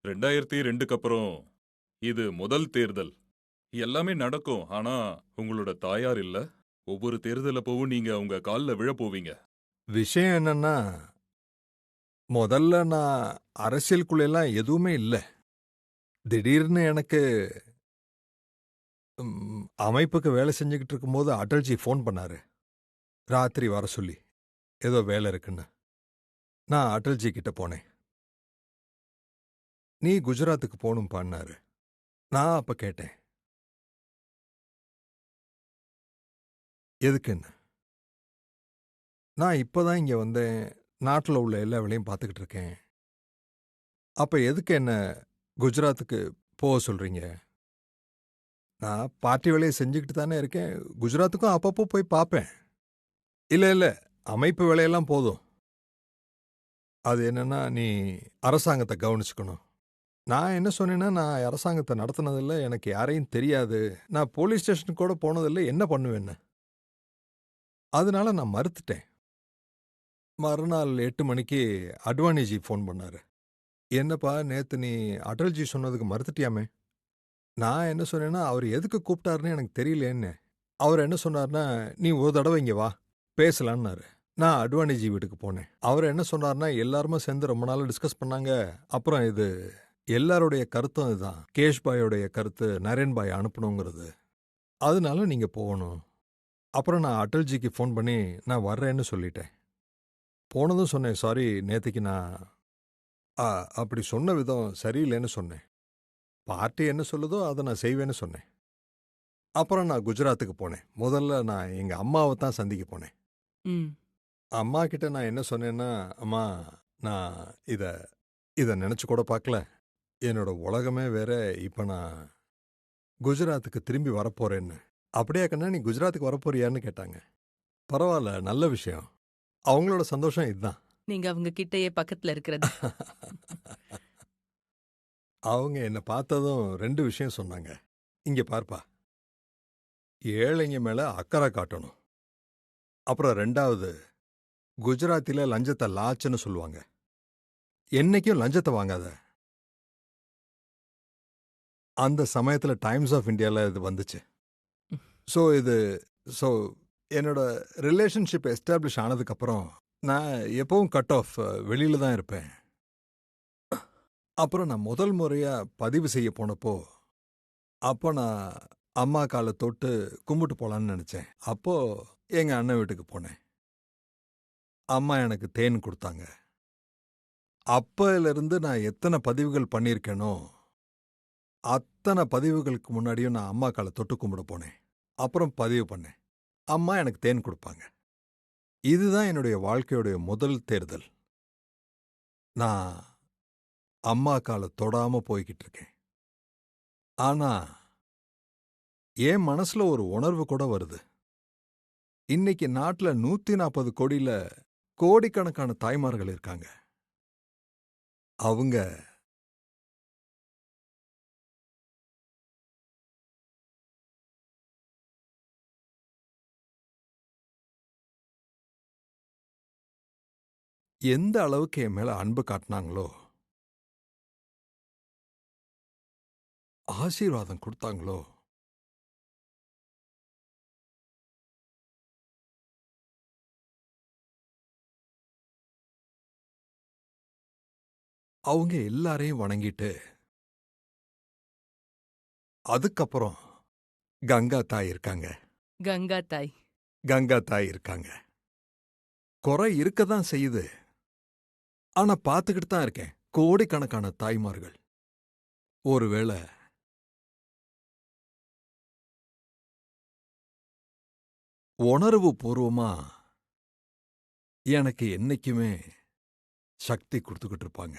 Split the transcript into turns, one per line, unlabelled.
2002க்கு அப்புறம் இது முதல் தேர்தல். எல்லாமே நடக்கும். ஆனா, உங்களோட தாயார் இல்ல. ஒவ்வொரு தேர்தல் அப்பவும் நீங்க அவங்க கால்ல விழப் போவீங்க.
விஷயம் என்னன்னா, முதல்ல நான் அரசியலுக்குள்ளலாம் எதுவுமே இல்ல. திடீர்னு எனக்கு அமைப்புக்கு வேலை செஞ்சுக்கிட்டு இருக்கும்போது அடல்ஜி ஃபோன் பண்ணாரு. ராத்திரி வர சொல்லி. ஏதோ வேலை இருக்குன்னு. நான் அடல்ஜி கிட்ட போனேன். நீ குஜராத்துக்கு போணும்ப்பான்னாரு. நான் அப்ப கேட்டேன். எதுக்குன்னு? நான் இப்பதான் இங்க வந்தேன். நாட்டுல உள்ள எல்லா வேலையும் பார்த்துக்கிட்டு இருக்கேன். அப்ப எதுக்கு என்ன குஜராத்துக்கு போக சொல்றீங்க? நான் பார்ட்டி வேலையை செஞ்சுக்கிட்டு தானே இருக்கேன். குஜராத்துக்கும் அப்பப்போ போய் பார்ப்பேன். இல்ல, இல்ல. அமைப்பு வேலையெல்லாம் போதும். அது என்னன்னா, நீ அரசாங்கத்த கவனிச்சுக்கணும். நான் என்ன சொன்னேன்னா, நான் அரசாங்கத்த நடத்துனதில்ல. எனக்கு யாரையும் தெரியாது. நான் போலீஸ் ஸ்டேஷனுக்கு கூட போனதில்ல. என்ன பண்ணுவேன்னு. அதனால நான் மறுத்துட்டேன். மறுநாள் 8 மணிக்கு அட்வானிஜி ஃபோன் பண்ணாரு. என்னப்பா நேத்து நீ அடல்ஜி சொன்னதுக்கு மறுத்துட்டியாமே? நான் என்ன சொன்னேன்னா, அவர் எதுக்கு கூப்பிட்டாருன்னு எனக்கு தெரியலேன்னேன். அவர் என்ன சொன்னார்னா, நீ ஒரு தடவை இங்க வா, பேசலான்னாரு. நான் அட்வானிஜி வீட்டுக்கு போனேன். அவர் என்ன சொன்னார்னா, எல்லாருமே சேர்ந்து ரொம்ப நாளா டிஸ்கஸ் பண்ணாங்க. அப்புறம் இது எல்லாருடைய கருத்தும் இதுதான். கேஷ்பாயோடைய கருத்து நரேன்பாய் அனுப்பணுங்கிறது. அதனால நீங்க போகணும். அப்புறம் நான் அடல்ஜிக்கு ஃபோன் பண்ணி நான் வர்றேன்னு சொல்லிட்டேன். போனதும் சொன்னேன், சாரி நேத்திக்கு நான் அப்படி சொன்ன விதம் சரியில்லைன்னு சொன்னேன். பார்ட்டி என்ன சொல்லுதோ அதை நான் செய்வேன்னு சொன்னேன். அப்புறம் நான் குஜராத்துக்கு போனேன். முதல்ல நான் எங்க அம்மாவை தான் சந்திக்க போனேன்.
ம்.
அம்மா கிட்ட நான் என்ன சொன்னேன்னா, அம்மா நான் இத இத நினைச்சு கூட பார்க்கல. என்னோட உலகமே வேற. இப்ப நான் குஜராத்துக்கு திரும்பி வரப்போறேன்னு. அப்படியா கண்ணா நீ குஜராத்துக்கு வரப்போறியான்னு கேட்டாங்க. பரவாயில்ல, நல்ல விஷயம். அவங்களோட சந்தோஷம் இதுதான்.
நீங்க அவங்க கிட்டயே பக்கத்துல இருக்கிறது.
அவங்க என்ன பார்த்ததும் 2 விஷயம் சொன்னாங்க. இங்க பார்ப்பா, ஏழைங்க மேல அக்கறை காட்டணும். அப்புறம் 2வது, குஜராத்தில லஞ்சத்தை லாச்சுன்னு சொல்லுவாங்க. என்னைக்கும் லஞ்சத்தை வாங்காத. அந்த சமயத்துல டைம்ஸ் ஆஃப் இந்தியால இது வந்துச்சு. ஸோ இது ஸோ என்னோட ரிலேஷன்ஷிப் எஸ்டாப்ளிஷ் ஆனதுக்கப்புறம் நான் எப்பவும் கட் ஆஃப் வெளியில தான் இருப்பேன். அப்புறம் நான் முதல் முறையா பதிவு செய்ய போனப்போ, அப்போ நான் அம்மா காலை தொட்டு கும்பிட்டு போலான்னு நினைச்சேன். அப்போ எங்க அண்ணன் வீட்டுக்கு போனேன். அம்மா எனக்கு தேன் கொடுத்தாங்க. அப்பையிலிருந்து நான் எத்தனை பதிவுகள் பண்ணியிருக்கேனோ, அத்தனை பதிவுகளுக்கு முன்னாடியும் நான் அம்மா காலை தொட்டு கும்பிட போனேன். அப்புறம் பதிவு பண்ணேன். அம்மா எனக்கு தேன் கொடுப்பாங்க. இதுதான் என்னுடைய வாழ்க்கையுடைய முதல் தேர்தல். நான் அம்மா காலை தொடாம போய்கிட்டு இருக்கேன். ஆனா என் மனசுல ஒரு உணர்வு கூட வருது. இன்னைக்கு நாட்டுல 140 கோடியில கோடிக்கணக்கான தாய்மார்கள் இருக்காங்க. அவங்க எந்த அளவுக்கு என் மேல அன்பு காட்டினாங்களோ, ஆசீர்வாதம் கொடுத்தாங்களோ, அவங்க எல்லாரையும் வணங்கிட்டு அதுக்கப்புறம் கங்கா தாய் இருக்காங்க.
கங்கா தாய்.
கங்கா தாய் இருக்காங்க. குறை இருக்கதான் செய்யுது. ஆனா பார்த்துக்கிட்டு தான் இருக்கேன். கோடிக்கணக்கான தாய்மார்கள். ஒருவேளை உணர்வு பூர்வமா எனக்கு என்னைக்குமே சக்தி கொடுத்துக்கிட்டு இருப்பாங்க.